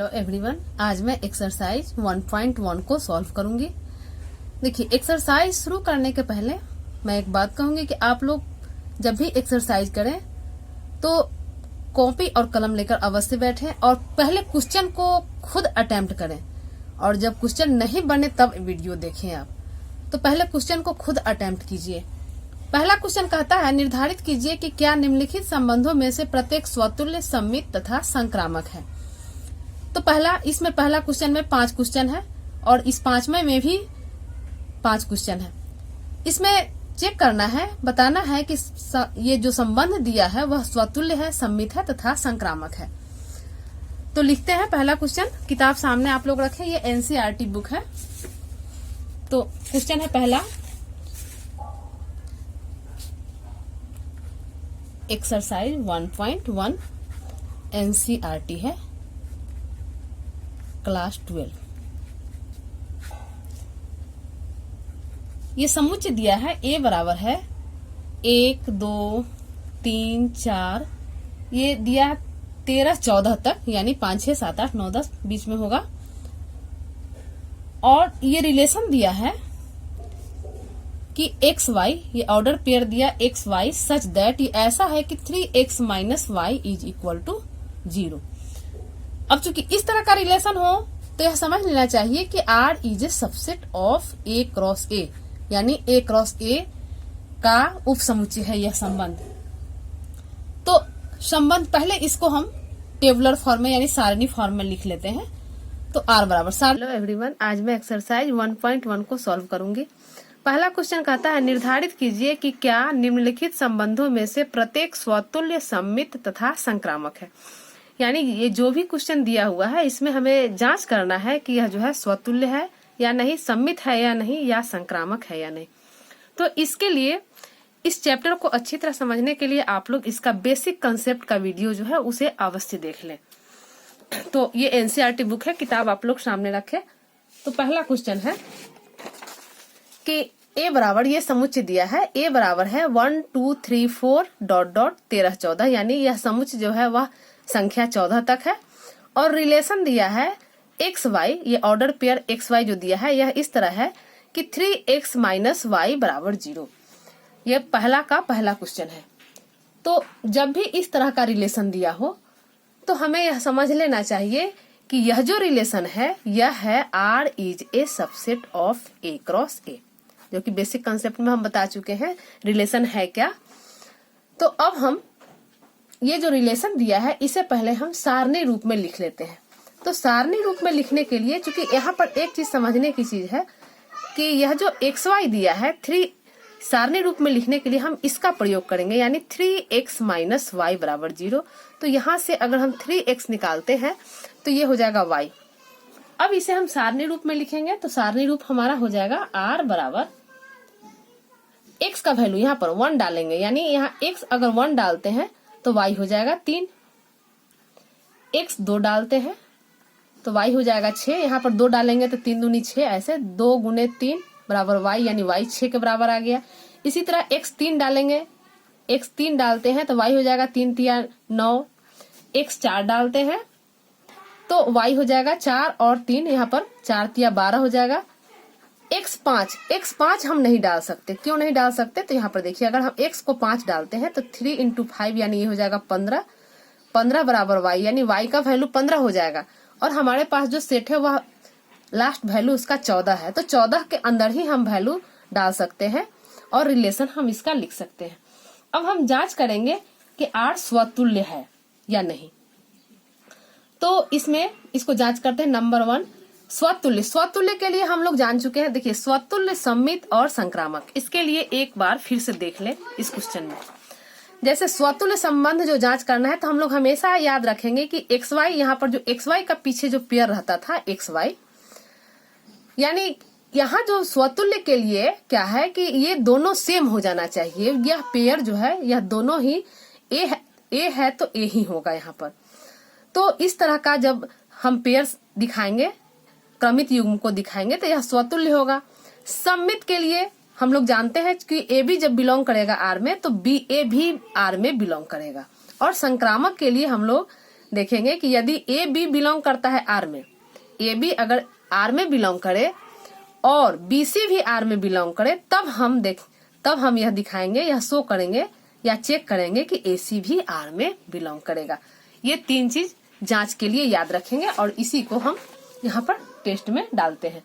Hello everyone, आज मैं exercise 1.1 को सॉल्व करूंगी। देखिए, एक्सरसाइज शुरू करने के पहले मैं एक बात कहूंगी कि आप लोग जब भी एक्सरसाइज करें तो कॉपी और कलम लेकर अवश्य बैठें और पहले क्वेश्चन को खुद अटेम्प्ट करें, और जब क्वेश्चन नहीं बने तब वीडियो देखें। आप तो पहले क्वेश्चन को खुद अटेम्प्ट कीजिए। पहला क्वेश्चन कहता है, निर्धारित कीजिए कि क्या निम्नलिखित संबंधों में से प्रत्येक स्वतुल्य, सममित तथा संक्रामक है। तो इसमें पहला क्वेश्चन में 5 क्वेश्चन है और इस 5वें में भी 5 क्वेश्चन है। इसमें चेक करना है, बताना है कि ये जो संबंध दिया है वह स्वतुल्य है, सममित है तथा संक्रामक है। तो लिखते हैं पहला क्वेश्चन। किताब सामने आप लोग रखें, ये एनसीईआरटी बुक है। तो क्वेश्चन है पहला, एक्सरसाइज 1.1 एनसीईआरटी है, क्लास 12। ये समुच्चय दिया है, ए बराबर है 1 2 3 4, ये दिया 13 14 तक, यानी 5 6 7 8 9 10 बीच में होगा। और ये रिलेशन दिया है कि एक्स वाई, ये ऑर्डर पेयर दिया एक्स वाई सच दैट, ये ऐसा है कि 3x minus y is equal to 0। अब चूंकि इस तरह का रिलेशन हो तो यह समझ लेना चाहिए कि R is a subset of A cross A, यानी A क्रॉस A का उप समुच्चय है यह संबंध। तो संबंध पहले इसको हम टेबुलर फॉर्म में यानी सारणी फॉर्म में लिख लेते हैं। तो R बराबर, हेलो एवरीवन, आज मैं एक्सरसाइज 1.1 को सॉल्व करूंगी। पहला क्वेश्चन कहता है, निर्धारित कीजिए कि क्या निम्नलिखित संबंधों में से प्रत्येक स्वतुल्य, सममित तथा संक्रामक है। यानी ये जो भी क्वेश्चन दिया हुआ है इसमें हमें जांच करना है कि यह जो है स्वतुल्य है या नहीं, सममित है या नहीं, या संक्रामक है या नहीं। तो इसके लिए इस चैप्टर को अच्छी तरह समझने के लिए आप लोग इसका बेसिक कंसेप्ट का वीडियो जो है उसे अवश्य देख लें। तो ये एनसीईआरटी बुक है, किताब आप लोग सामने रखें। तो पहला क्वेश्चन है कि ए बराबर, ये समुच्चय दिया है, ए बराबर है 1 2 3 4 डॉट डॉट 13 14, यानी यह समुच्चय जो है वह संख्या 14 तक है। और रिलेशन दिया है एक्स वाई, ये ऑर्डर पेयर एक्स वाई जो दिया है यह इस तरह है कि 3x माइनस वाई बराबर 0। यह पहला क्वेश्चन है। तो जब भी इस तरह का रिलेशन दिया हो तो हमें यह समझ लेना चाहिए कि यह जो रिलेशन है यह है R is a subset of A cross A, जो कि बेसिक कंसेप्ट में हम बता चुके हैं रिलेशन है क्या। तो अब हम ये जो रिलेशन दिया है इसे पहले हम सारणी रूप में लिख लेते हैं। तो सारणी रूप में लिखने के लिए, चूंकि यहाँ पर एक चीज समझने की चीज है कि यह जो एक्स वाई दिया है 3, सारणी रूप में लिखने के लिए हम इसका प्रयोग करेंगे, यानी 3x माइनस वाई बराबर 0। तो यहाँ से अगर हम 3x निकालते हैं तो ये हो जाएगा y। अब इसे हम सारणी रूप में लिखेंगे तो सारणी रूप हमारा हो जाएगा r बराबर, x का वैल्यू यहाँ पर 1 डालेंगे, यानी यहाँ x अगर 1 डालते हैं तो y हो जाएगा 3, x 2 डालते हैं तो y हो जाएगा 6, यहाँ पर 2 डालेंगे तो 3 दूनी 6, ऐसे 2 गुने 3 बराबर y, यानी y 6 के बराबर आ गया। इसी तरह x 3 डालेंगे, x 3 डालते हैं तो y हो जाएगा 3 तिया 9, x 4 डालते हैं तो y हो जाएगा 4 और 3, यहाँ पर 4 तिया 12 हो जाएगा। x 5 हम नहीं डाल सकते, क्यों नहीं डाल सकते? तो यहाँ पर देखिए, अगर हम x को 5 डालते हैं तो 3 इंटू 5 यानी ये हो जाएगा 15, 15 बराबर y, यानी y का वैल्यू 15 हो जाएगा। और हमारे पास जो सेट है वह लास्ट वैल्यू उसका 14 है, तो 14 के अंदर ही हम वैल्यू डाल सकते हैं और रिलेशन हम इसका लिख सकते हैं। अब हम जांच करेंगे कि R स्वतुल्य है या नहीं। तो इसमें इसको जांच करते हैं। नंबर 1, स्वतुल्य के लिए हम लोग जान चुके हैं। देखिए, स्वतुल्य, सममित और संक्रामक, इसके लिए एक बार फिर से देख ले इस क्वेश्चन में। जैसे स्वतुल्य संबंध जो जांच करना है तो हम लोग हमेशा याद रखेंगे कि एक्स वाई, यहाँ पर जो एक्स वाई का पीछे जो पेयर रहता था एक्स वाई, यानी यहाँ जो स्वतुल्य के लिए क्या है कि ये दोनों सेम हो जाना चाहिए। यह पेयर जो है यह दोनों ही ए है तो ए ही होगा यहाँ पर। तो इस तरह का जब हम पेयर दिखाएंगे, क्रमित युग्म को दिखाएंगे, तो यह स्वतुल्य होगा। सममित के लिए हम लोग जानते हैं कि ए बी जब बिलोंग करेगा आर में तो बी ए भी आर में बिलोंग करेगा। और संक्रामक के लिए हम लोग देखेंगे कि यदि ए बी बिलोंग करता है आर में, ए बी अगर आर में बिलोंग करे और बी सी भी आर में बिलोंग करे, तब हम यह दिखाएंगे, यह शो करेंगे या चेक करेंगे कि ए सी भी आर में बिलोंग करेगा। ये 3 चीज जांच के लिए याद रखेंगे और इसी को हम यहाँ पर टेस्ट में डालते हैं।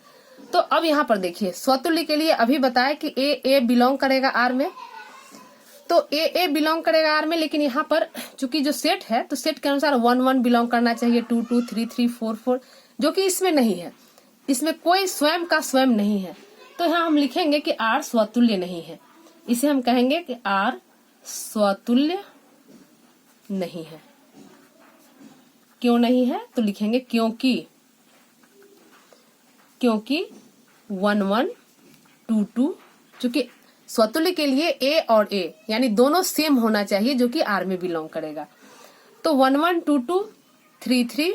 तो अब यहाँ पर देखिए स्वतुल्य के लिए अभी बताया कि ए बिलोंग करेगा आर में, तो ए बिलोंग करेगा आर में, लेकिन यहाँ पर चूंकि जो सेट है तो सेट के अनुसार 1 1 बिलोंग करना चाहिए, 2 2 3 3 4 4, जो कि इसमें नहीं है, इसमें कोई स्वयं का स्वयं नहीं है। तो यहाँ हम लिखेंगे कि आर स्वतुल्य नहीं है, इसे हम कहेंगे कि आर स्वतुल्य नहीं है। क्यों नहीं है? तो लिखेंगे क्योंकि 1 1 2 2, चूंकि स्वतुल्य के लिए ए और ए यानी दोनों सेम होना चाहिए जो कि आर में बिलोंग करेगा। तो 1 1 2 2 3 3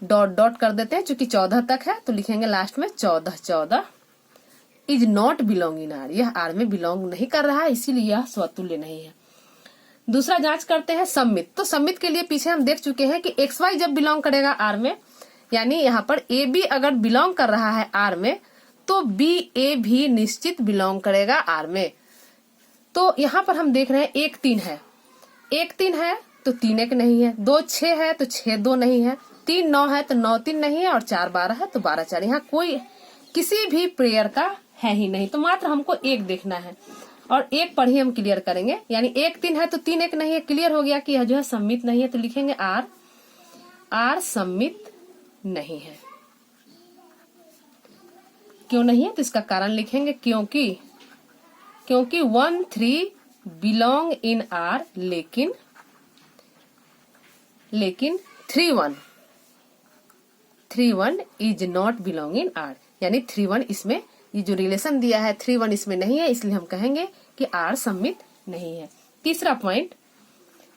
डॉट डॉट कर देते हैं, चूंकि 14 तक है तो लिखेंगे लास्ट में 14 14 is not belong in are, यह आर में बिलोंग नहीं कर रहा है, इसीलिए यह स्वतुल्य नहीं है। दूसरा जांच करते हैं सम्मित। तो सम्मित के लिए पीछे हम देख चुके हैं कि एक्स वाई जब बिलोंग करेगा आर में, यानी यहाँ पर ए बी अगर बिलोंग कर रहा है आर में, तो बी ए भी निश्चित बिलोंग करेगा आर में। तो यहाँ पर हम देख रहे हैं 1 3 है, 1 3 है तो 3 1 नहीं है, 2 6 है तो 6 2 नहीं है, 3 9 है तो 9 3 नहीं है, और 4 12 है तो 12 4। यहाँ कोई किसी भी पेयर का है ही नहीं, तो मात्र हमको 1 देखना है और 1 पर ही हम क्लियर करेंगे। यानी 1 3 है तो 3 1 नहीं है, क्लियर हो गया कि यह जो है सम्मित नहीं है। तो लिखेंगे आर सम्मित नहीं है। क्यों नहीं है? तो इसका कारण लिखेंगे क्योंकि 1 3 बिलोंग इन आर, लेकिन 3 1 is not belong in are, यानी 3 1 इसमें, ये जो रिलेशन दिया है 3 1 इसमें नहीं है, इसलिए हम कहेंगे कि आर सम्मित नहीं है। तीसरा पॉइंट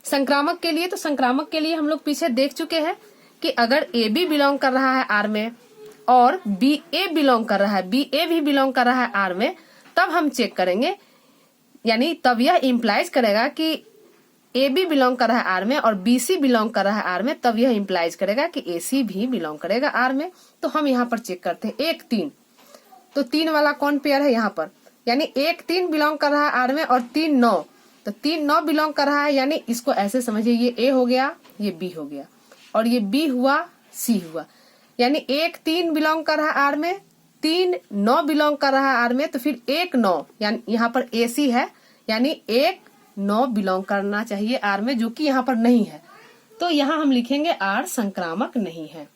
संक्रामक के लिए। तो संक्रामक के लिए हम लोग पीछे देख चुके हैं कि अगर ए बी बिलोंग कर रहा है आर में और बी ए बिलोंग कर रहा है, बी ए भी बिलोंग कर रहा है आर में, तब हम चेक करेंगे, यानी तब यह इम्प्लाइज करेगा कि ए बी बिलोंग कर रहा है आर में और बी सी बिलोंग कर रहा है आर में, तब यह इम्प्लाइज करेगा कि ए सी भी बिलोंग करेगा आर में। तो हम यहाँ पर चेक करते हैं 1 3, तो 3 वाला कौन पेयर है यहाँ पर, यानी 1 3 बिलोंग कर रहा है आर में और 3 9, तो 3 9 बिलोंग कर रहा है, यानी इसको ऐसे समझिए ये ए हो गया, ये बी हो गया और ये बी हुआ, सी हुआ, यानी 1 3 बिलोंग कर रहा है आर में, 3 9 बिलोंग कर रहा है आर में, तो फिर 1 9, यानी यहाँ पर ए सी है, यानी 1 9 बिलोंग करना चाहिए आर में, जो कि यहाँ पर नहीं है। तो यहाँ हम लिखेंगे आर संक्रामक नहीं है,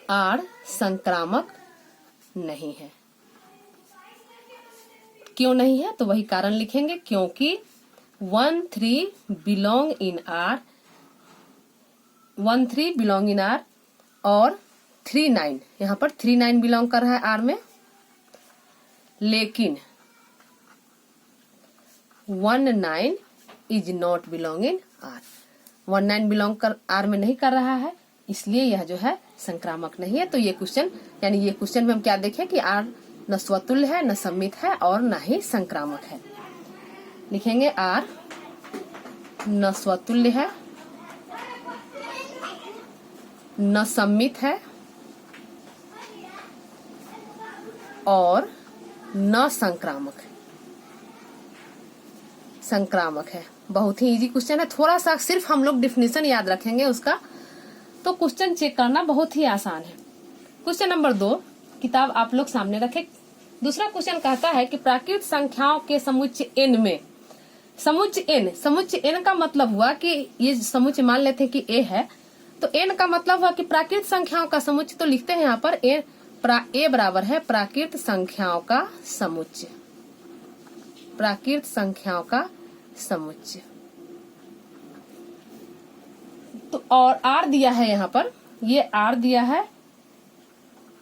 आर संक्रामक नहीं है। क्यों नहीं है? तो वही कारण लिखेंगे क्योंकि 1 3 belong in are, 1 3 belong in are और 3 9, यहाँ पर 3 9 बिलोंग कर रहा है आर में, लेकिन 1 9 is not belong in are, 1 9 belong कर आर में नहीं कर रहा है, इसलिए यह जो है संक्रामक नहीं है। तो ये क्वेश्चन, यानी ये क्वेश्चन में हम क्या देखें कि आर न स्वतुल्य है, न सम्मित है और न ही संक्रामक है। लिखेंगे आर न स्वतुल्य है, न सम्मित है और न संक्रामक है। संक्रामक है, बहुत ही इजी क्वेश्चन है, थोड़ा सा सिर्फ हम लोग डिफिनेशन याद रखेंगे उसका, तो क्वेश्चन चेक करना बहुत ही आसान है। क्वेश्चन नंबर 2 किताब आप लोग सामने रखें। दूसरा क्वेश्चन कहता है कि प्राकृत संख्याओं के समुच्चय n में, समुच्चय n का मतलब हुआ कि ये समुच्चय मान लेते हैं कि a है, तो n का मतलब हुआ कि प्राकृत संख्याओं का समुच्चय। तो लिखते हैं यहाँ पर a बराबर है प्राकृत संख्याओं का समुच्चय, प्राकृत संख्याओं का समुच्चय। तो और r दिया है यहाँ पर, ये r दिया है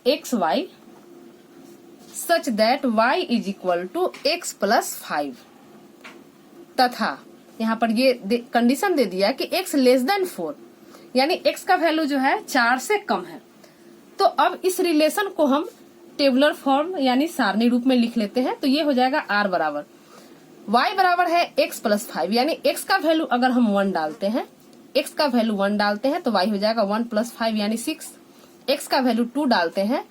x y such that y is equal to x plus 5, तथा यहाँ पर ये कंडीशन दे दिया कि x लेस देन 4, यानी x का वैल्यू जो है 4 से कम है। तो अब इस रिलेशन को हम टेबुलर फॉर्म यानी सारणी रूप में लिख लेते हैं। तो ये हो जाएगा r बराबर y बराबर है x प्लस 5, यानी x का वैल्यू अगर हम 1 डालते हैं x का वैल्यू 1 डालते हैं तो y हो जाएगा 1 + 5 यानी 6। x का वैल्यू 2 डालते हैं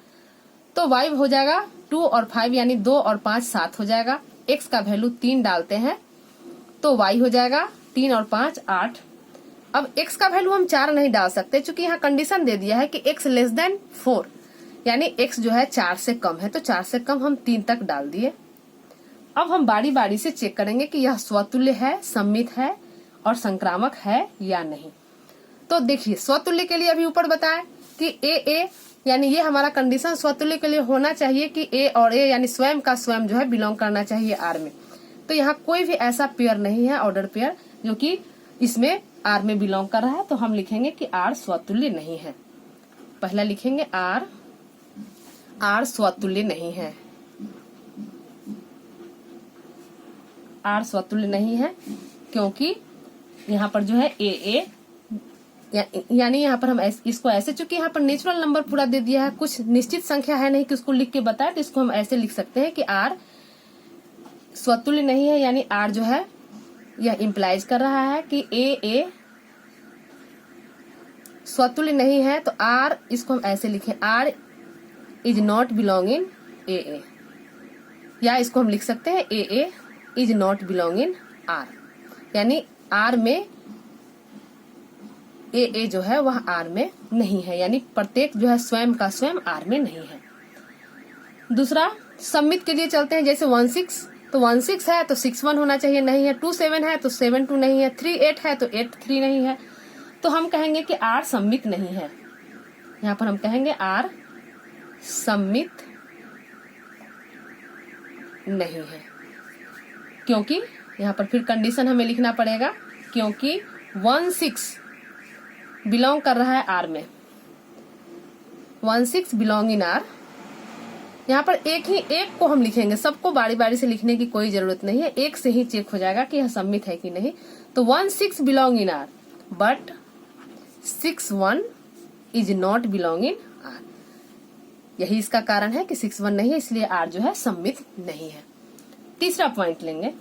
तो y हो जाएगा 2 और 5 यानी 2 और 5 7 हो जाएगा। x का वैल्यू 3 डालते हैं तो y हो जाएगा 3 और 5 8। अब x का वैल्यू हम 4 नहीं डाल सकते क्योंकि यहाँ कंडीशन दे दिया है कि x < 4 यानी x जो है 4 से कम है, तो 4 से कम हम 3 तक डाल दिए। अब हम बारी बारी से चेक करेंगे कि यह स्वतुल्य है, सममित है और संक्रामक है या नहीं। तो देखिए स्वतुल्य के लिए अभी ऊपर बताया कि a यानी ये हमारा कंडीशन स्वतुल्य के लिए होना चाहिए कि a और a यानी स्वयं का स्वयं जो है बिलोंग करना चाहिए R में। तो यहाँ कोई भी ऐसा पेयर नहीं है, ऑर्डर पेयर, जो कि इसमें R में बिलोंग कर रहा है, तो हम लिखेंगे कि R स्वतुल्य नहीं है। पहला लिखेंगे R स्वतुल्य नहीं है। R स्वतुल्य नहीं है क्योंकि यहाँ पर जो है AA यानी यहाँ पर हम इसको ऐसे, चूंकि यहाँ पर नेचुरल नंबर पूरा दे दिया है, कुछ निश्चित संख्या है नहीं कि उसको लिख के बताए, तो इसको हम ऐसे लिख सकते हैं कि R स्वतुल्य नहीं है। यानी R जो है यह इम्प्लाइज कर रहा है कि AA स्वतुल्य नहीं है, तो R इसको हम ऐसे लिखें R is not belong in AA, या इसको हम लिख सकते हैं AA is not belong in R, यानी R में AA जो है वह R में नहीं है, यानी प्रत्येक जो है स्वयं का स्वयं R में नहीं है। दूसरा सममित के लिए चलते हैं, जैसे 16 तो 16 है तो 61 होना चाहिए, नहीं है। 27 है तो 72 नहीं है। 38 है तो 83 नहीं है। तो हम कहेंगे कि R सममित नहीं है। यहाँ पर हम कहेंगे R सममित नहीं है, क्योंकि यहाँ पर फिर कंडीशन हमें लिखना पड़ेगा, क्योंकि 16 बिलोंग कर रहा है R में। 16 बिलोंग इन R। यहाँ पर एक को हम लिखेंगे, सबको बारी बारी से लिखने की कोई जरूरत नहीं है, एक से ही चेक हो जाएगा कि यह सम्मित है कि नहीं। तो 16 belong in R but 61 is not belong in R। यही इसका कारण है कि 61 नहीं है, इसलिए R जो है सम्मित नहीं है। तीसरा पॉइंट लेंगे,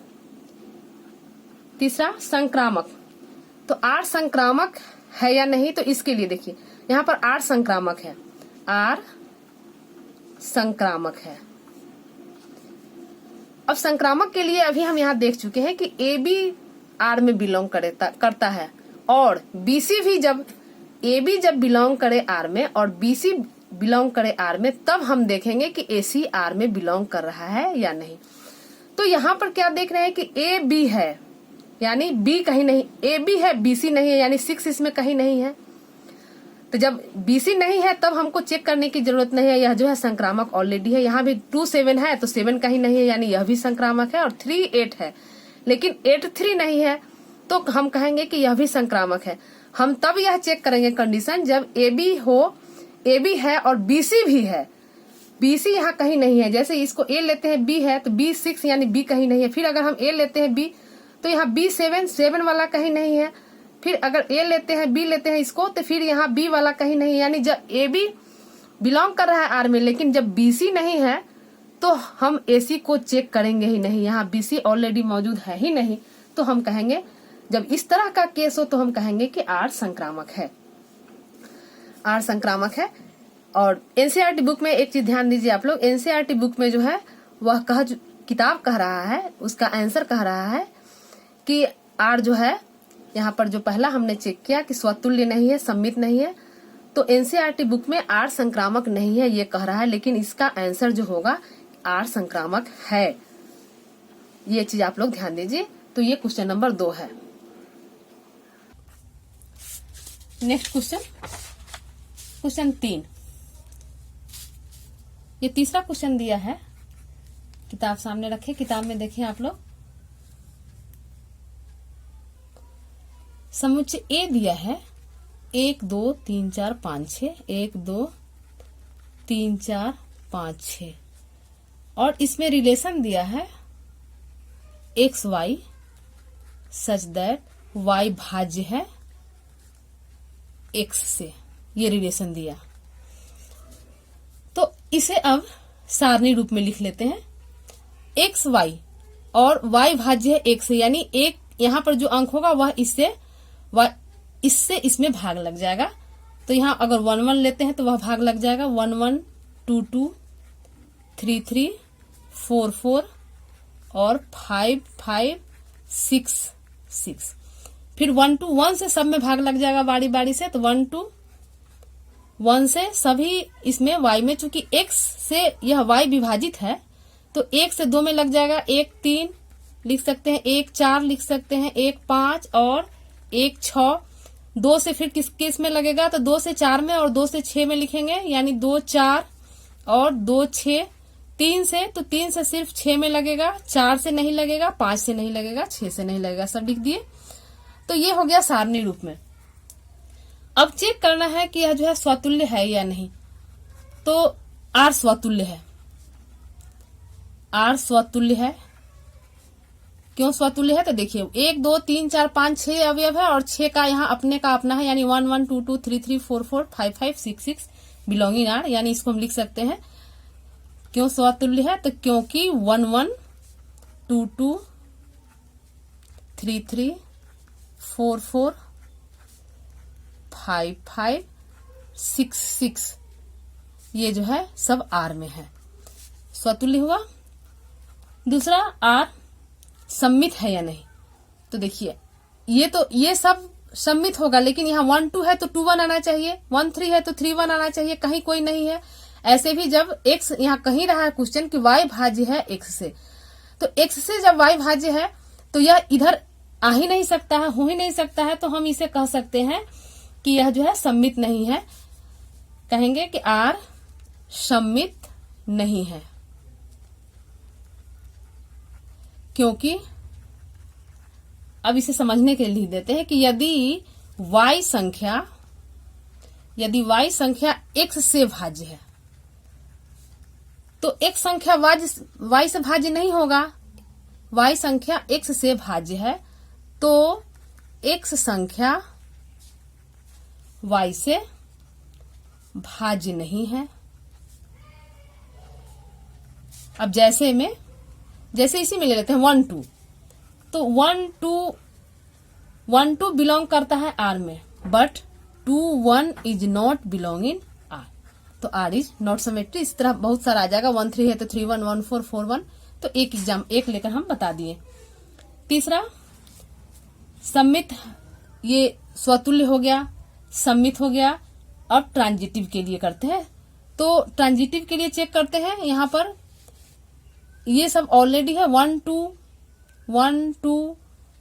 तीसरा संक्रामक। तो R संक्रामक है या नहीं, तो इसके लिए देखिए यहाँ पर R संक्रामक है, R संक्रामक है। अब संक्रामक के लिए अभी हम यहाँ देख चुके हैं कि AB R में बिलोंग करता है, और BC भी जब AB जब बिलोंग करे R में और BC बिलोंग करे R में, तब हम देखेंगे कि AC R में बिलोंग कर रहा है या नहीं। तो यहाँ पर क्या देख रहे हैं कि AB है यानी B कहीं नहीं, AB है BC नहीं है, यानी 6 इसमें कहीं नहीं है। तो जब BC नहीं है तब हमको चेक करने की जरूरत नहीं है, यह जो है संक्रामक ऑलरेडी है। यहाँ भी 2 7 है तो 7 कहीं नहीं है, यानी यह भी संक्रामक है। और 3 8 है लेकिन 8 3 नहीं है, तो हम कहेंगे कि यह भी संक्रामक है। हम तब यह चेक करेंगे कंडीशन जब AB है और BC भी है, BC यहाँ कहीं नहीं है। जैसे इसको A लेते हैं, B है तो B 6 यानी B कहीं नहीं है। फिर अगर हम A लेते हैं B तो यहाँ B 7 वाला कहीं नहीं है। फिर अगर A लेते हैं, B लेते हैं इसको, तो फिर यहाँ B वाला कहीं नहीं है। यानी जब AB बिलोंग कर रहा है R में, लेकिन जब BC नहीं है तो हम AC को चेक करेंगे ही नहीं। यहाँ BC ऑलरेडी मौजूद है ही नहीं, तो हम कहेंगे जब इस तरह का केस हो तो हम कहेंगे कि R संक्रामक है, R संक्रामक है। और NCERT बुक में एक चीज ध्यान दीजिए आप लोग, NCERT बुक में जो है वह किताब कह रहा है, उसका आंसर कह रहा है कि R जो है, यहाँ पर जो पहला हमने चेक किया कि स्वतुल्य नहीं है, सम्मित नहीं है, तो NCERT बुक में R संक्रामक नहीं है ये कह रहा है, लेकिन इसका आंसर जो होगा R संक्रामक है। ये चीज आप लोग ध्यान दीजिए। तो ये क्वेश्चन नंबर 2 है। Next question 3। ये तीसरा क्वेश्चन दिया है, किताब सामने रखे, किताब में देखिए आप लोग। समुच्चय A दिया है 1 2 3 4 5 6, 1 2 3 4 5 6, और इसमें रिलेशन दिया है x y such that y भाज्य है x से, ये रिलेशन दिया। तो इसे अब सारणी रूप में लिख लेते हैं। एक्स वाई और y भाज्य है x से, यानी एक यहाँ पर जो अंक होगा वह इससे इससे इसमें भाग लग जाएगा। तो यहाँ अगर 1 1 लेते हैं तो वह भाग लग जाएगा 1 1 2 2 3 3 4 4 और 5 5 6 6। फिर 1 2 1 से सब में भाग लग जाएगा बारी बारी से। तो 1 2 1 से सभी इसमें y में, चूंकि x से यह y विभाजित है तो 1 से 2 में लग जाएगा। 1 3 लिख सकते हैं, 1 4 लिख सकते हैं, 1 5 और 1 6। 2 से फिर किस में लगेगा? तो 2 से 4 में और 2 से 6 में लिखेंगे, यानी 2 4 और 2 6। 3 से तो 3 से सिर्फ 6 में लगेगा, 4 से नहीं लगेगा, 5 से नहीं लगेगा, 6 से नहीं लगेगा। सब लिख दिए। तो ये हो गया सारणी रूप में। अब चेक करना है कि यह जो है स्वतुल्य है या नहीं। तो R स्वतुल्य है। R स्वतुल्य है। क्यों स्वतुल्य है? तो देखिए 1 2 3 4 5 6 अवयव है और 6 का यहाँ अपने का अपना है, यानी 1 1 2 2 3 3 4 4 5 5 6 6 बिलोंगिंग R, यानी इसको हम लिख सकते हैं। क्यों स्वतुल्य है? तो क्योंकि 1 1 2 2 3 3 4 4 5 5 6 6 ये जो है सब R में है, स्वतुल्य हुआ। दूसरा R सम्मित है या नहीं। तो देखिए ये सब सम्मित होगा, लेकिन यहाँ 1 2 है तो 2 1 आना चाहिए, 1 3 है तो 3 1 आना चाहिए, कहीं कोई नहीं है। ऐसे भी जब x यहाँ कहीं रहा है क्वेश्चन कि y भाज्य है x से, तो x से जब y भाज्य है तो यह इधर आ ही नहीं सकता है, हो ही नहीं सकता है। तो हम इसे कह सकते हैं कि यह जो है सम्मित नहीं है। कहेंगे कि R सम्मित नहीं है, क्योंकि अब इसे समझने के लिए लिख देते हैं कि यदि y संख्या x से भाज्य है तो x संख्या y से भाज्य नहीं होगा। y संख्या x से भाज्य है तो x संख्या y से भाज्य नहीं है। अब जैसे इसी में ले लेते हैं 1 2, तो 1 2 बिलोंग करता है R में, but 2 1 is not belong in R, तो R इज नॉट सिमेट्री। इस तरह बहुत सारा आ जाएगा। 1 3 है तो 3 1 1 4 4 1, तो एक लेकर हम बता दिए। तीसरा सम्मित, ये स्वतुल्य हो गया, सम्मित हो गया। अब ट्रांजिटिव के लिए करते हैं। तो ट्रांजिटिव के लिए चेक करते हैं। यहाँ पर ये सब ऑलरेडी है। 1 2 1 2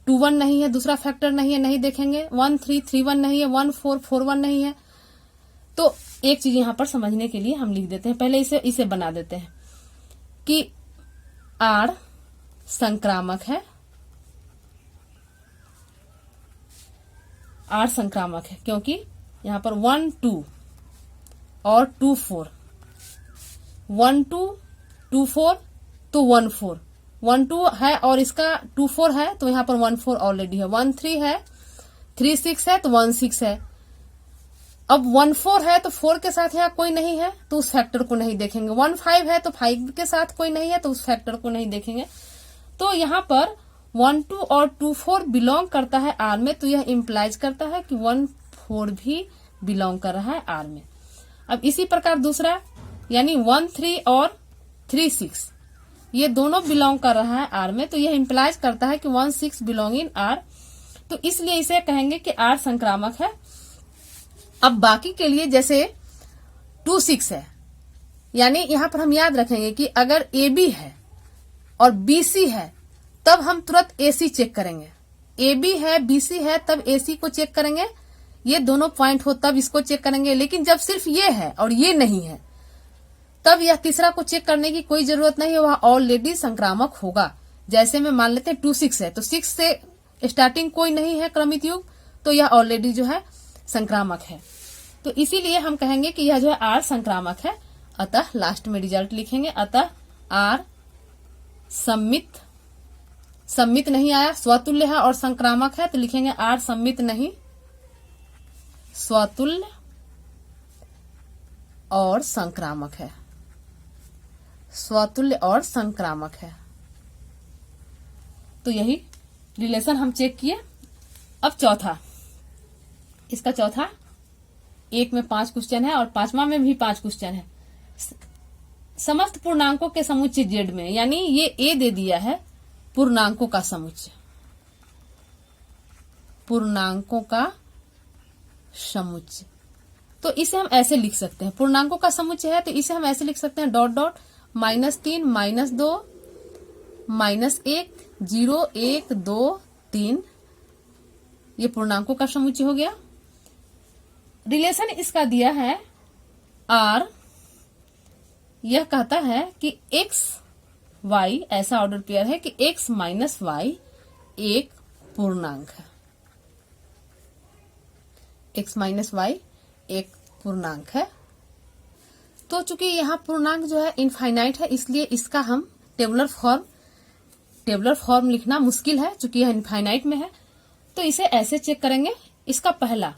2 1 नहीं है, दूसरा फैक्टर नहीं है, नहीं देखेंगे। 1 3 3 1 नहीं है, 1 4 4 1 नहीं है। तो एक चीज यहाँ पर समझने के लिए हम लिख देते हैं, पहले इसे बना देते हैं कि R संक्रामक है। R संक्रामक है क्योंकि यहाँ पर 1 2 और 2 4, 1 2 2 4 तो 1 4, 1 2 है और इसका 2 4 है तो यहाँ पर 1 4 ऑलरेडी है। 1 3 है, 3 6 है तो 1 6 है। अब 1 4 है तो 4 के साथ यहाँ कोई नहीं है तो उस फैक्टर को नहीं देखेंगे। 1 5 है तो 5 के साथ कोई नहीं है तो उस फैक्टर को नहीं देखेंगे। तो यहाँ पर 1 2 और 2 4 बिलोंग करता है R में, तो यह इम्प्लाइज करता है कि 1 4 भी बिलोंग कर रहा है R में। अब इसी प्रकार दूसरा, यानी 1 3 और 3 6 ये दोनों बिलोंग कर रहा है R में, तो यह इम्प्लाइज करता है कि 1 6 बिलोंग इन R, तो इसलिए इसे कहेंगे कि R संक्रामक है। अब बाकी के लिए जैसे 2 6 है, यानी यहां पर हम याद रखेंगे कि अगर AB है और BC है तब हम तुरंत AC चेक करेंगे। AB है, BC है, तब AC को चेक करेंगे। ये दोनों पॉइंट हो तब इसको चेक करेंगे। लेकिन जब सिर्फ ये है और ये नहीं है तब यह तीसरा को चेक करने की कोई जरूरत नहीं है, वह ऑलरेडी संक्रामक होगा। जैसे में मान लेते हैं 2 6 है तो 6 से स्टार्टिंग कोई नहीं है क्रमित युग, तो यह ऑलरेडी जो है संक्रामक है। तो इसीलिए हम कहेंगे कि यह जो है R संक्रामक है। अतः लास्ट में रिजल्ट लिखेंगे, अतः R सम्मित नहीं आया, स्वतुल्य है और संक्रामक है, तो लिखेंगे R सम्मित नहीं, स्वतुल्य और संक्रामक है। स्वतुल्य और संक्रामक है। तो यही रिलेशन हम चेक किए। अब चौथा, इसका चौथा, एक में 5 क्वेश्चन है और 5वां में भी 5 क्वेश्चन है। समस्त पूर्णांकों के समुच्चय जेड में, यानी ये ए दे दिया है पूर्णांकों का समुच्चय, पूर्णांकों का समुच्चय। तो इसे हम ऐसे लिख सकते हैं, पूर्णांकों का समुच्चय है तो इसे हम ऐसे लिख सकते हैं डॉट डॉट -3 -2 -1 0 1 2 3, ये पूर्णांकों का समुच्चय हो गया। रिलेशन इसका दिया है आर, यह कहता है कि x y ऐसा ऑर्डर पेयर है कि x माइनस वाई एक पूर्णांक है, x माइनस वाई एक पूर्णांक है। तो चूंकि यहाँ पूर्णांक जो है इनफाइनाइट है, इसलिए इसका हम टेबुलर फॉर्म लिखना मुश्किल है, चूंकि यह इनफाइनाइट में है। तो इसे ऐसे चेक करेंगे, इसका पहला,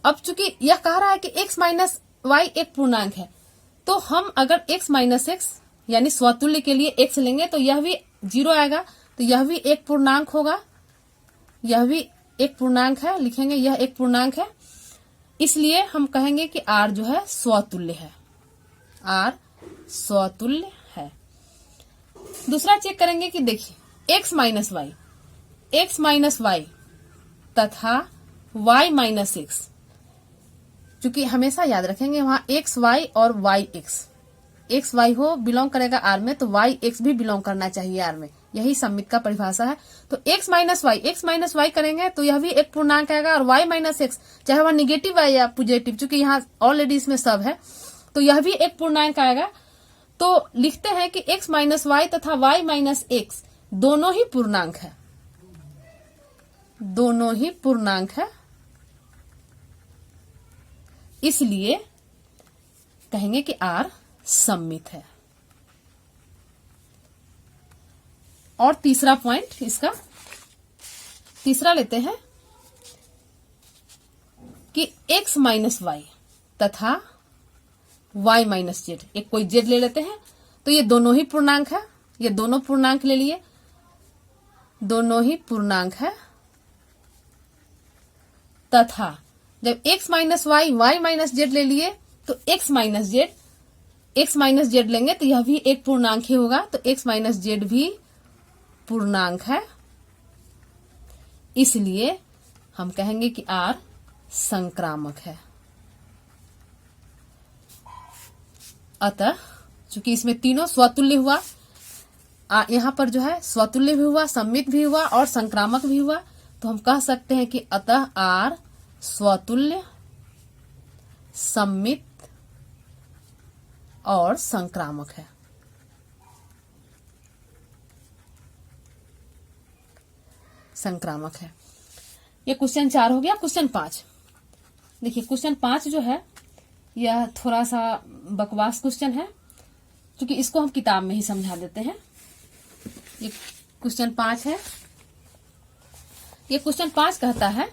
अब चूंकि यह कह रहा है कि x माइनस वाई एक पूर्णांक है, तो हम अगर x माइनस एक्स यानी स्वतुल्य के लिए x लेंगे तो यह भी 0 आएगा, तो यह भी एक पूर्णांक होगा, यह भी एक पूर्णांक है, लिखेंगे यह एक पूर्णांक है। इसलिए हम कहेंगे कि r जो है स्वतुल्य है, r स्वतुल्य है। दूसरा चेक करेंगे कि देखिए x माइनस वाई तथा y माइनस एक्स, चूंकि हमेशा याद रखेंगे वहां एक्स वाई और वाई एक्स वाई हो बिलोंग करेगा आर में, तो वाई एक्स भी बिलोंग करना चाहिए आर में, यही सममित का परिभाषा है। तो एक्स माइनस वाई करेंगे तो यह भी एक पूर्णांक आएगा, और वाई माइनस एक्स चाहे वह निगेटिव है या पॉजिटिव, चूंकि यहाँ ऑलरेडी इसमें सब है, तो यह भी एक पूर्णांक आएगा। तो लिखते हैं कि एक्स माइनस वाई तथा वाई माइनस एक्स दोनों ही पूर्णांक है, दोनों ही पूर्णांक है, इसलिए कहेंगे कि R सममित है। और तीसरा पॉइंट, इसका तीसरा लेते हैं कि x माइनस वाई तथा y माइनस जेड, एक कोई जेड ले लेते हैं, तो ये दोनों ही पूर्णांक है, ये दोनों पूर्णांक ले लिए, दोनों ही पूर्णांक है, तथा जब x minus y y minus z ले लिए तो x माइनस जेड लेंगे तो यह भी एक पूर्णांक ही होगा, तो x माइनस जेड भी पूर्णांक है, इसलिए हम कहेंगे कि R संक्रामक है। अतः चूंकि इसमें तीनों स्वतुल्य हुआ, यहां पर जो है स्वतुल्य भी हुआ, सममित भी हुआ और संक्रामक भी हुआ, तो हम कह सकते हैं कि अतः R स्वतुल्य, सममित और संक्रामक है। संक्रामक है। ये क्वेश्चन 4 हो गया। क्वेश्चन 5 देखिए, क्वेश्चन 5 जो है यह थोड़ा सा बकवास क्वेश्चन है, क्योंकि इसको हम किताब में ही समझा देते हैं। ये क्वेश्चन 5 है। ये क्वेश्चन 5 कहता है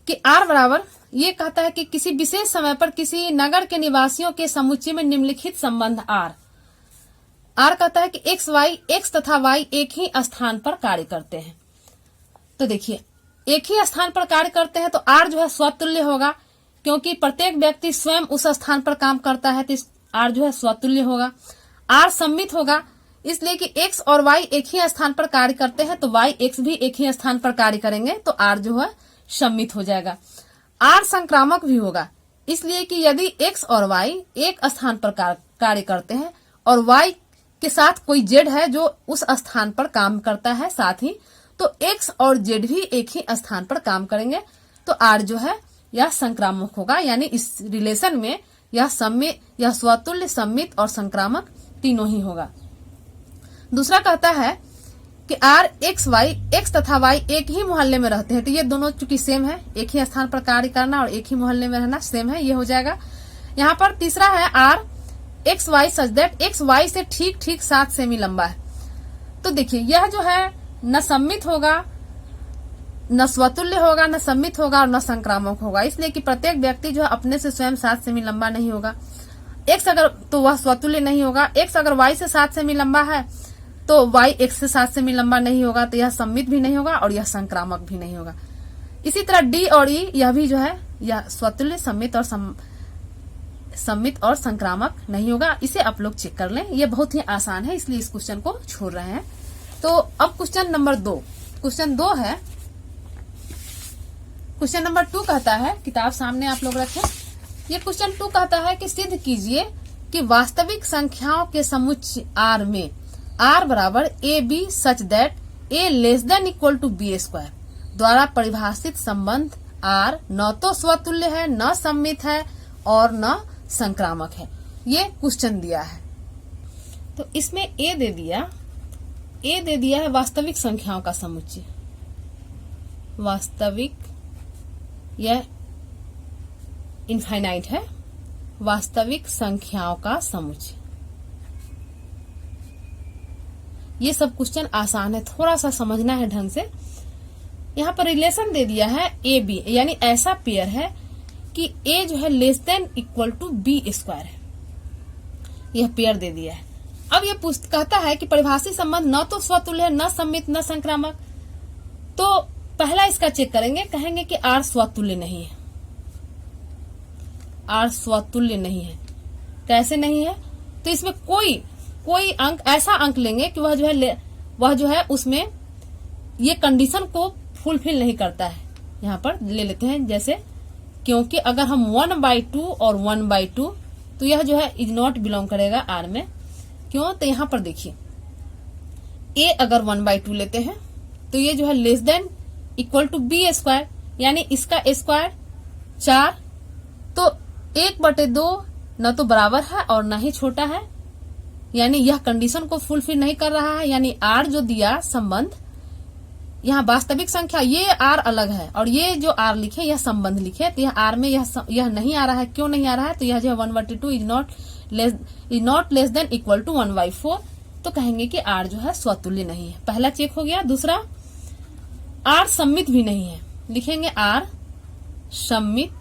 कि R बराबर, ये कहता है कि किसी विशेष समय पर किसी नगर के निवासियों के समुच्चय में निम्नलिखित संबंध R कहता है कि x तथा y एक ही स्थान पर कार्य करते हैं। तो देखिए, एक ही स्थान पर कार्य करते हैं तो R जो है स्वतुल्य होगा, क्योंकि प्रत्येक व्यक्ति स्वयं उस स्थान पर काम करता है, तो R जो है स्वतुल्य होगा। R सममित होगा, इसलिए कि x और y एक ही स्थान पर कार्य करते हैं, तो y x भी एक ही स्थान पर कार्य करेंगे, तो R जो है सममित हो जाएगा। R संक्रामक भी होगा, इसलिए कि यदि x और y एक स्थान पर कार्य करते हैं और y के साथ कोई z है जो उस स्थान पर काम करता है साथ ही, तो x और z भी एक ही स्थान पर काम करेंगे, तो R जो है यह संक्रामक होगा। यानी इस रिलेशन में यह स्वतुल्य, सममित और संक्रामक तीनों ही होगा। दूसरा कहता है कि x तथा y एक ही मोहल्ले में रहते हैं, तो ये दोनों चूंकि सेम है, एक ही स्थान पर कार्य करना और एक ही मोहल्ले में रहना सेम है, ये हो जाएगा। यहाँ पर तीसरा है R x y such that x y से ठीक 7 सेमी लंबा है। तो देखिए, यह जो है न सममित होगा, न स्वतुल्य होगा, न सममित होगा और न संक्रामक होगा, इसलिए कि प्रत्येक व्यक्ति जो है अपने से स्वयं 7 सेमी लंबा नहीं होगा। x अगर, तो वह स्वतुल्य नहीं होगा। x अगर y से 7 सेमी लंबा है तो y x से 7 सेमी लंबा नहीं होगा, तो यह सममित भी नहीं होगा और यह संक्रामक भी नहीं होगा। इसी तरह डी और ई यह भी जो है यह स्वतुल्य, सम्मित और संक्रामक नहीं होगा। इसे आप लोग चेक कर लें, ये बहुत ही आसान है, इसलिए इस क्वेश्चन को छोड़ रहे हैं। तो अब क्वेश्चन नंबर 2, क्वेश्चन 2 है, क्वेश्चन नंबर 2 कहता है, किताब सामने आप लोग रखें। ये क्वेश्चन 2 कहता है कि सिद्ध कीजिए कि वास्तविक संख्याओं के समुच्चय R में R बराबर A B such that A less than equal to B square द्वारा परिभाषित संबंध R न तो स्वतुल्य है, न सम्मित है और न संक्रामक है। ये क्वेश्चन दिया है। तो इसमें ए दे दिया है वास्तविक संख्याओं का समुच्चय, वास्तविक, यह इनफाइनाइट है, वास्तविक संख्याओं का समुच्चय। ये सब क्वेश्चन आसान है, थोड़ा सा समझना है ढंग से। यहाँ पर रिलेशन दे दिया है ए बी, यानी ऐसा पेयर है कि ए जो है less than equal to B square है, यह पेयर दे दिया है। अब यह कहता है कि परिभाषित संबंध न तो स्वतुल्य है, न सम्मित, न संक्रामक। तो पहला इसका चेक करेंगे, कहेंगे कि आर स्वतुल्य नहीं है, आर स्वतुल्य नहीं है। कैसे नहीं है? तो इसमें कोई अंक, ऐसा अंक लेंगे कि वह जो है उसमें ये कंडीशन को फुलफिल नहीं करता है। यहाँ पर ले लेते हैं जैसे, क्योंकि अगर हम 1/2 और 1/2, तो यह जो है इज नॉट बिलोंग करेगा आर में। क्यों? तो यहाँ पर देखिए, ए अगर 1/2 लेते हैं तो ये जो है less than equal to B square, यानी इसका स्क्वायर 4, तो 1/2 न तो बराबर है और न ही छोटा है, यानी यह कंडीशन को फुलफिल नहीं कर रहा है। यानी आर जो दिया संबंध, यहाँ वास्तविक संख्या, ये आर अलग है और ये जो आर लिखे यह संबंध लिखे, तो यह आर में यह नहीं आ रहा है। क्यों नहीं आ रहा है? तो यह जो है 1/2 is not less than equal to 1/4, तो कहेंगे कि आर जो है स्वतुल्य नहीं है। पहला चेक हो गया। दूसरा, आर सम्मित भी नहीं है, लिखेंगे आर सम्मित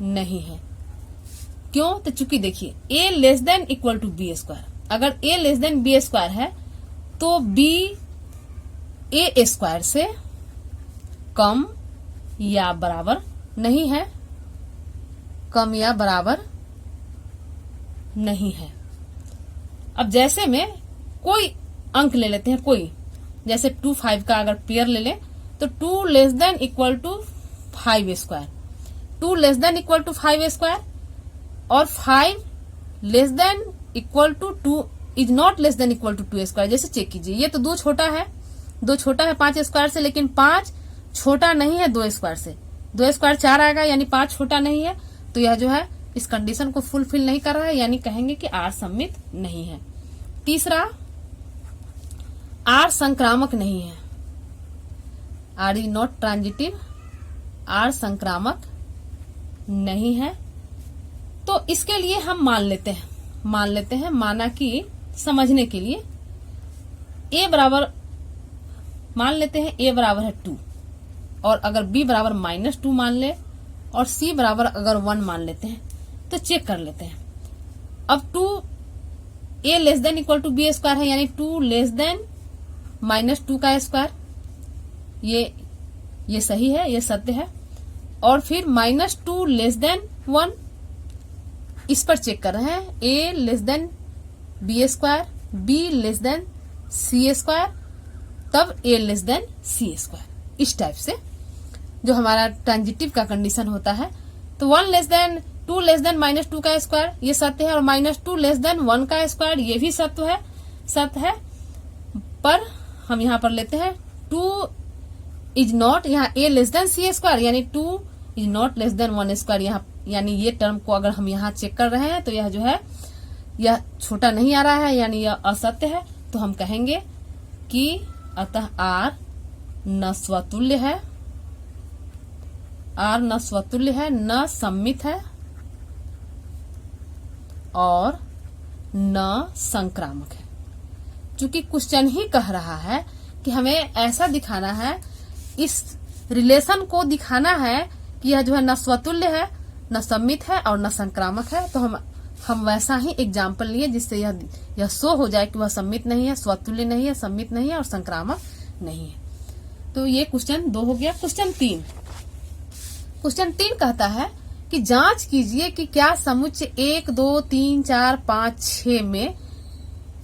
नहीं है। क्यों? तो चूंकि देखिए a less than equal to B square, अगर a less than B square है तो बी ए स्क्वायर से कम या बराबर नहीं है, कम या बराबर नहीं है। अब जैसे में कोई अंक ले लेते हैं, कोई जैसे 2, 5 का अगर पेयर ले लें तो 2 less than equal to 5 square, 2 less than equal to 5 square और 5 less than equal to 2 is not less than equal to 2 square. जैसे चेक कीजिए, ये तो 2 छोटा है, 2 छोटा है 5 स्क्वायर से, लेकिन 5 छोटा नहीं है 2 स्क्वायर से। 2 स्क्वायर 4 आएगा, यानी 5 छोटा नहीं है, तो यह जो है इस कंडीशन को फुलफिल नहीं कर रहा है, यानी कहेंगे कि आर सम्मित नहीं है। तीसरा, आर संक्रामक नहीं है, R is not transitive, R संक्रामक नहीं है। तो इसके लिए हम मान लेते हैं, माना कि समझने के लिए ए बराबर मान लेते हैं, ए बराबर है 2, और अगर b बराबर -2 मान ले और c बराबर अगर 1 मान लेते हैं, तो चेक कर लेते हैं। अब 2 a less than equal to B square है, यानी 2 लेस देन -2 का स्क्वायर, ये सही है, ये सत्य है। और फिर -2 लेस देन 1, इस पर चेक कर रहे हैं, a less than B square, b less than C square, तब a less than C square. इस टाइप से जो हमारा ट्रांजिटिव का कंडीशन होता है, तो 2 लेस देन -2 का स्क्वायर ये सत्य है, और -2 लेस देन 1 का स्क्वायर ये भी सत्य है। पर हम यहाँ पर लेते हैं 2 इज नॉट, यहाँ a less than C square, यानी 2 is not less than 1 square, यहाँ यानी ये टर्म को अगर हम यहाँ चेक कर रहे हैं तो यह जो है यह छोटा नहीं आ रहा है, यानी यह असत्य है। तो हम कहेंगे कि अतः आर न स्वतुल्य है, आर न स्वतुल्य है, न सम्मित है और न संक्रामक है। चूंकि क्वेश्चन ही कह रहा है कि हमें ऐसा दिखाना है, इस रिलेशन को दिखाना है कि यह जो है न स्वतुल्य है, न सम्मित है और न संक्रामक है। तो हम वैसा ही एग्जाम्पल लिए जिससे यह शो हो जाए कि वह सम्मित नहीं है, स्वतुल्य नहीं है, सम्मित नहीं है और संक्रामक नहीं है। तो ये क्वेश्चन 2 हो गया। क्वेश्चन 3 कहता है कि जांच कीजिए कि क्या समुच्चय 1 2 3 4 5 6 में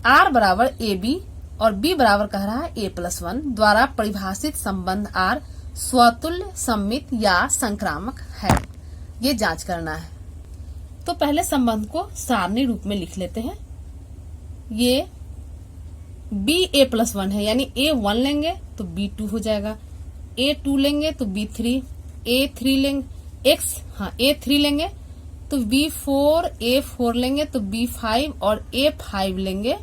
R बराबर AB और B बराबर कह रहा है A+1 द्वारा परिभाषित संबंध R स्वतुल्य, सममित या संक्रामक है, ये जांच करना है। तो पहले संबंध को सारणी रूप में लिख लेते हैं। ये BA+1 है, यानी A1 लेंगे तो B2 हो जाएगा, A2 लेंगे तो B3, A3 लेंगे A3 लेंगे तो B4, A4 लेंगे तो B5 और A5 लेंगे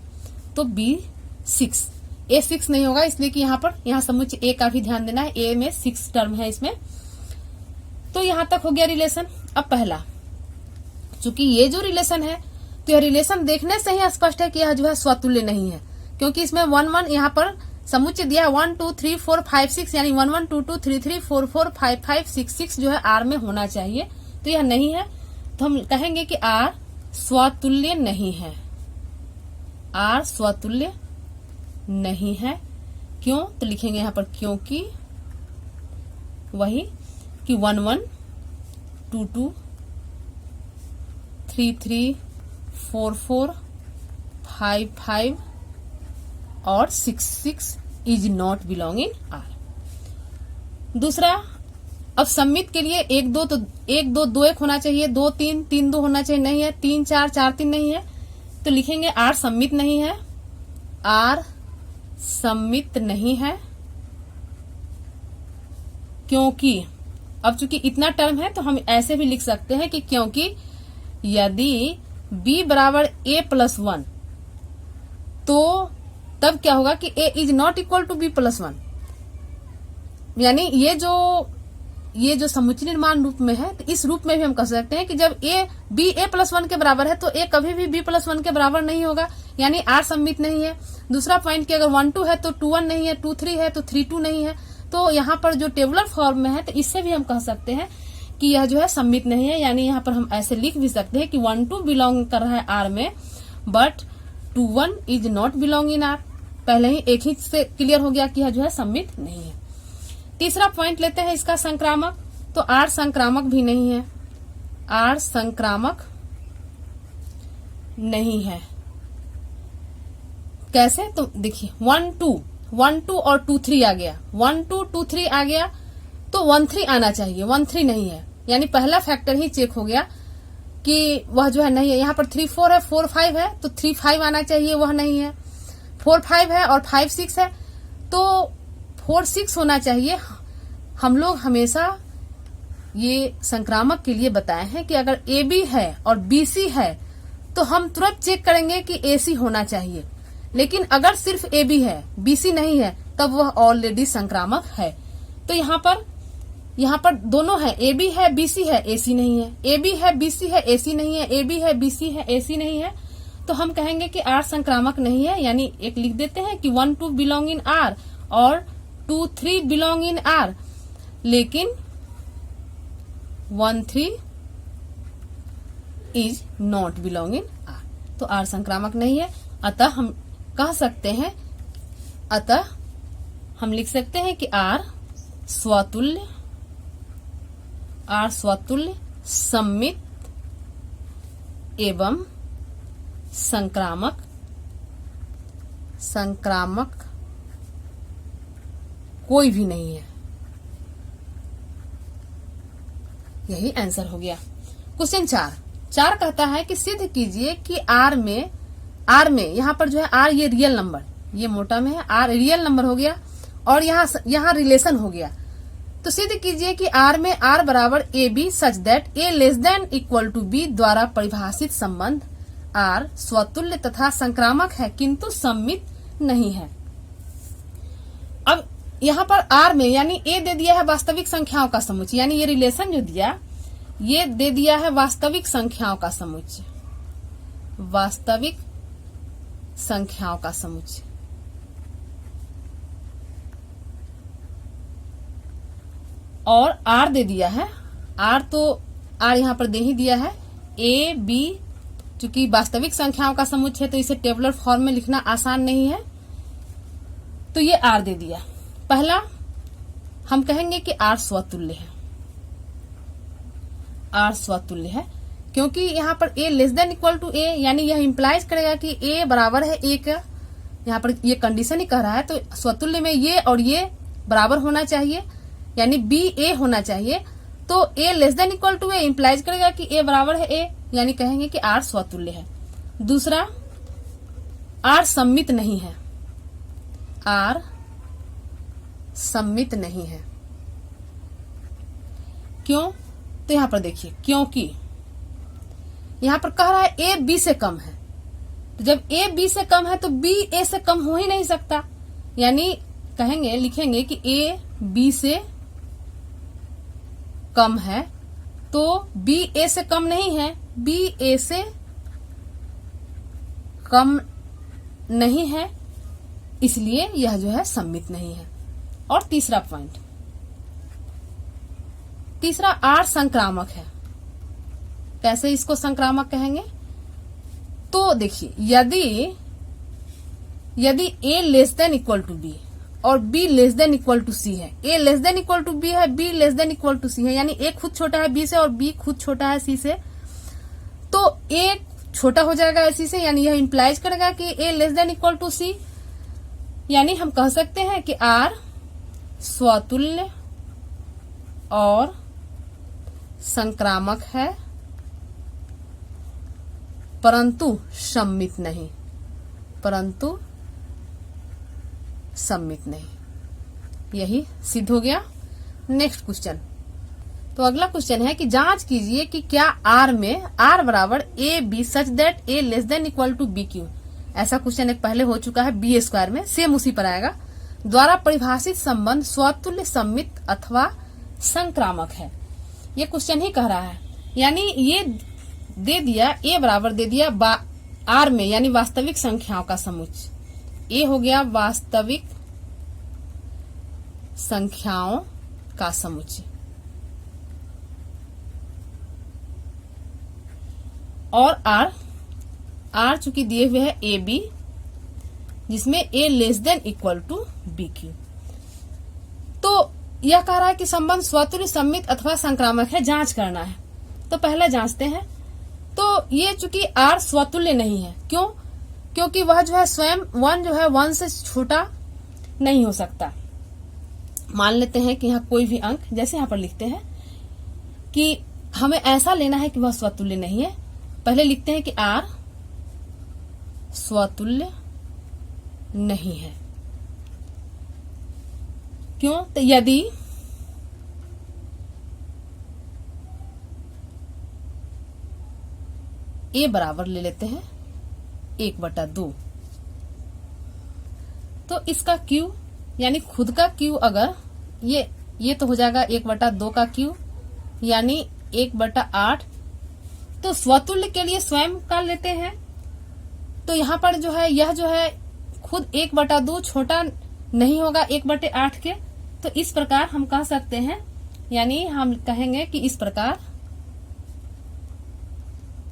तो B6। A6 नहीं होगा इसलिए कि यहाँ समुच्चय A का भी ध्यान देना है, A में 6 टर्म है इसमें। तो यहां तक हो गया रिलेशन। अब पहला, चूंकि ये जो रिलेशन है तो यह रिलेशन देखने से ही स्पष्ट है कि यह जो है स्वतुल्य नहीं है, क्योंकि इसमें 1 1 यहाँ पर समुच्चय दिया है 1 2 3 4 5 6, यानी 1 1 2 2 3 3 4 4 5 5 6 6 जो है R में होना चाहिए, तो यह नहीं है। तो हम कहेंगे कि R स्वतुल्य नहीं है, R स्वतुल्य नहीं है। क्यों? तो लिखेंगे यहाँ पर क्योंकि वही कि 1 1 2 2 3 3 4 4 5 5 और 6 6 is not belong in R। दूसरा, अब सममित के लिए 1 2 तो 1 2 2 1 होना चाहिए, 2 3 3 2 होना चाहिए, नहीं है। 3 4 4 3 नहीं है, तो लिखेंगे R सममित नहीं है, R सममित नहीं है। क्योंकि अब चूंकि इतना टर्म है तो हम ऐसे भी लिख सकते हैं कि क्योंकि यदि B बराबर A+1 तो तब क्या होगा कि A is not equal to B+1, यानी ये जो समुच्चय निर्माण रूप में है, तो इस रूप में भी हम कह सकते हैं कि जब B A+1 के बराबर है तो A कभी भी B+1 के बराबर नहीं होगा, यानी R सममित नहीं है। दूसरा पॉइंट कि अगर 1 2 है तो 2 1 नहीं है, 2 3 है तो 3 2 नहीं है। तो यहाँ पर जो टेबुलर फॉर्म में है तो इससे भी हम कह सकते हैं कि यह जो है सममित नहीं है, यानी यहाँ पर हम ऐसे लिख भी सकते हैं कि 1 2 बिलोंग कर रहा है R में, but 2 1 is not belong in R। पहले ही एक ही से क्लियर हो गया कि यह जो है सममित नहीं है। तीसरा पॉइंट लेते हैं इसका संक्रामक, तो R संक्रामक भी नहीं है, R संक्रामक नहीं है। कैसे? तो देखिए 1 2 और 2 3 आ गया, 1 2 2 3 आ गया तो 1 3 आना चाहिए, 1 3 नहीं है, यानी पहला फैक्टर ही चेक हो गया कि वह जो है नहीं है। यहाँ पर 3 4 है, 4 5 है तो 3 5 आना चाहिए, वह नहीं है। 4 5 है और 5 6 है तो 4 6 होना चाहिए। हम लोग हमेशा ये संक्रामक के लिए बताए हैं कि अगर AB है और BC है तो हम तुरंत चेक करेंगे कि AC होना चाहिए, लेकिन अगर सिर्फ AB है BC नहीं है तब वह ऑलरेडी संक्रामक है। तो यहाँ पर दोनों है, AB है BC है, AC नहीं है, AB है BC है, AC नहीं है, AB है BC है, AC नहीं है। तो हम कहेंगे कि R संक्रामक नहीं है, यानी एक लिख देते हैं कि 1 2 बिलोंग इन R और 2 3 बिलोंग इन R, लेकिन 1 3 is not belong in R। तो R संक्रामक नहीं है। अतः हम कह सकते हैं, अतः हम लिख सकते हैं कि R स्वतुल्य, सममित एवं संक्रामक कोई भी नहीं है। यही आंसर हो गया। क्वेश्चन 4 कहता है कि सिद्ध कीजिए कि R में यहाँ पर जो है R ये रियल नंबर, ये मोटा में है, R रियल नंबर हो गया और यहाँ रिलेशन हो गया। तो सिद्ध कीजिए कि R में R बराबर AB such that A less than equal to B द्वारा परिभाषित संबंध R स्वतुल्य तथा संक्रामक है किंतु सममित नहीं है। अब यहाँ पर R में यानी A दे दिया है वास्तविक संख्याओं का समुच्चय, यानी ये रिलेशन जो दिया ये दे दिया है वास्तविक संख्याओं का समुच्चय, वास्तविक संख्याओं का समुच्चय। और R दे दिया है, R तो R यहाँ पर दे ही दिया है, A B, चूंकि वास्तविक संख्याओं का समुच्चय है तो इसे टेबुलर फॉर्म में लिखना आसान नहीं है, तो ये R दे दिया। पहला हम कहेंगे कि आर स्वतुल्य है, आर स्वतुल्य है, क्योंकि यहाँ पर a less than equal to a, यानी यह इंप्लाइज करेगा कि a बराबर है a का। यहाँ पर ये कंडीशन ही कह रहा है, तो स्वतुल्य में ये और ये बराबर होना चाहिए, यानी b a होना चाहिए। तो a less than equal to A implies करेगा कि a बराबर है a, यानी कहेंगे कि r स्वतुल्य है। दूसरा, r सममित नहीं है, r सममित नहीं है। क्यों? तो यहां पर देखिए, क्योंकि यहां पर कह रहा है a b से कम है, तो जब a b से कम है तो b a से कम हो ही नहीं सकता, यानी कहेंगे, लिखेंगे कि a b से कम है, तो b a से कम नहीं है, b a से कम नहीं है, इसलिए यह जो है सममित नहीं है। और तीसरा पॉइंट, तीसरा, आर संक्रामक है। कैसे इसको संक्रामक कहेंगे? तो देखिए, यदि a less than equal to b और b less than equal to c है, a less than equal to b है, b less than equal to c है, यानी a खुद छोटा है b से और b खुद छोटा है c से, तो a छोटा हो जाएगा c से, यानी यह इंप्लाइज करेगा कि a less than equal to c, यानी हम कह सकते हैं कि r स्वतुल्य और संक्रामक है, परंतु सममित नहीं, परंतु सममित नहीं। यही सिद्ध हो गया। नेक्स्ट क्वेश्चन, तो अगला क्वेश्चन है कि जांच कीजिए कि क्या आर में आर बराबर A B such that A less than equal to B Q, ऐसा क्वेश्चन एक पहले हो चुका है बी स्क्वायर में, सेम उसी पर आएगा, द्वारा परिभाषित संबंध स्वतुल्य, सममित अथवा संक्रामक है। ये क्वेश्चन ही कह रहा है, यानी ये दे दिया, ए बराबर दे दिया आर में, यानी वास्तविक संख्याओं का समुच्चय, ए हो गया वास्तविक संख्याओं का समुच्चय, और आर चूंकि दिए हुए है ए बी, जिसमें a less than equal to B Q. तो यह कह रहा है कि संबंध स्वतुल्य, सममित अथवा संक्रामक है, जांच करना है। तो पहले जांचते हैं। तो ये चूंकि आर स्वतुल्य नहीं है, क्यों? क्योंकि वह जो है स्वयं 1 जो है 1 से छोटा नहीं हो सकता। मान लेते हैं कि यहाँ कोई भी अंक, जैसे यहाँ पर लिखते हैं कि हमें ऐसा लेना है कि वह स्वतुल्य नहीं है। पहले लिखते हैं कि आर स्वतुल्य नहीं है। क्यों? तो यदि a बराबर ले लेते हैं 1/2, तो इसका q यानी खुद का q, अगर ये तो हो जाएगा 1/2 का q, यानी 1/8। तो स्वतुल्य के लिए स्वयं का लेते हैं, तो यहाँ पर जो है यह जो है खुद 1/2 छोटा नहीं होगा 1/8 के। तो इस प्रकार हम कह सकते हैं, यानी हम कहेंगे कि इस प्रकार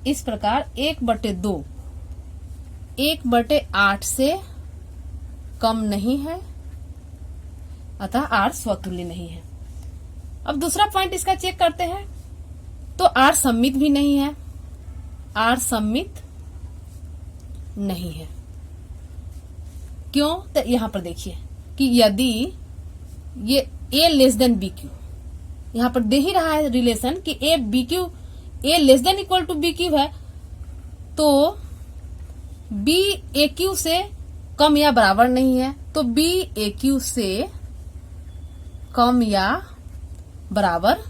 1/2 1/8 से कम नहीं है, अतः आर स्वतुल्य नहीं है। अब दूसरा पॉइंट इसका चेक करते हैं। तो आर सममित भी नहीं है, आर सममित नहीं है। क्यों? तो यहां पर देखिए कि यदि ये a less than B Q, यहां पर दे ही रहा है रिलेशन कि a less than equal to B Q है, तो b a क्यू से कम या बराबर नहीं है, तो b a क्यू से कम या बराबर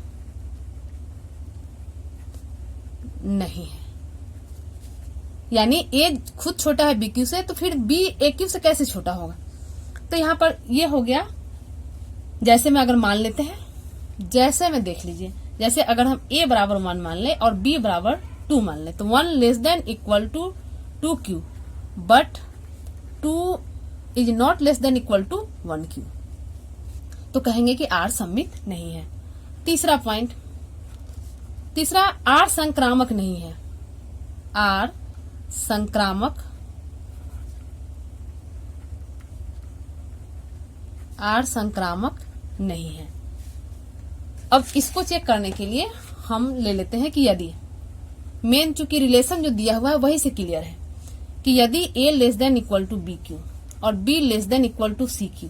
नहीं है। यानी a खुद छोटा है b क्यू से, तो फिर b a क्यू से कैसे छोटा होगा? तो यहां पर ये हो गया। जैसे में अगर मान लेते हैं, जैसे में देख लीजिए, जैसे अगर हम a बराबर 1 मान ले और b बराबर 2 मान ले, तो 1 less than equal to 2q, but 2 is not less than equal to 1q, तो कहेंगे कि r सममित नहीं है। तीसरा पॉइंट, तीसरा, r संक्रामक नहीं है, r संक्रामक, r संक्रामक नहीं है। अब इसको चेक करने के लिए हम ले लेते हैं कि यदि मेन चूंकि रिलेशन जो दिया हुआ है वही से क्लियर है कि यदि a less than equal to B Q और b less than equal to C Q,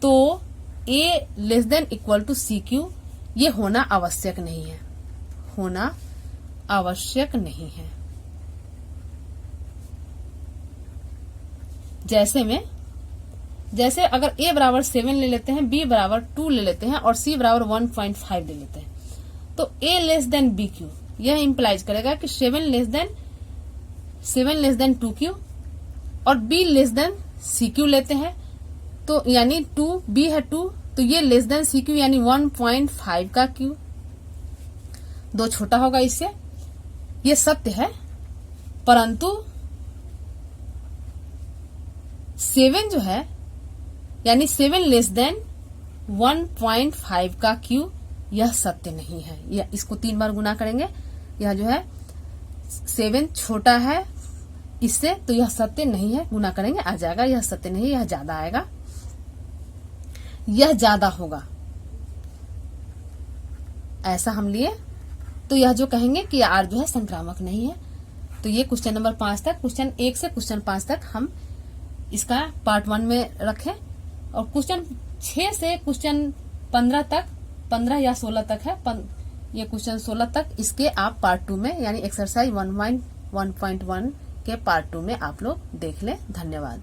तो a less than equal to C Q ये होना आवश्यक नहीं है, होना आवश्यक नहीं है। जैसे अगर a बराबर 7 ले लेते हैं, b बराबर 2 ले लेते हैं और c बराबर 1.5 ले लेते हैं, तो a less than B Q यह इंप्लाइज करेगा कि 7 लेस देन 2q और b लेस देन cq लेते हैं, तो यानी 2b है 2, तो ये लेस देन cq यानी 1.5 का q, 2 छोटा होगा इससे, ये सत्य है। परंतु 7 जो है यानी 7 लेस देन 1.5 का q यह सत्य नहीं है। यह इसको 3 बार गुना करेंगे, यह जो है 7 छोटा है इससे, तो यह सत्य नहीं है, गुना करेंगे आ जाएगा, यह सत्य नहीं, यह ज्यादा आएगा, यह ज्यादा होगा, ऐसा हम लिए, तो यह जो कहेंगे कि r जो है संक्रामक नहीं है। तो ये क्वेश्चन नंबर 5 तक, क्वेश्चन 1 से क्वेश्चन 5 तक हम इसका पार्ट 1 में रखें, और क्वेश्चन 6 से क्वेश्चन 15 तक, 15 या 16 तक है, ये क्वेश्चन 16 तक, इसके आप पार्ट 2 में यानी एक्सरसाइज 1.1 के पार्ट 2 में आप लोग देख लें। धन्यवाद।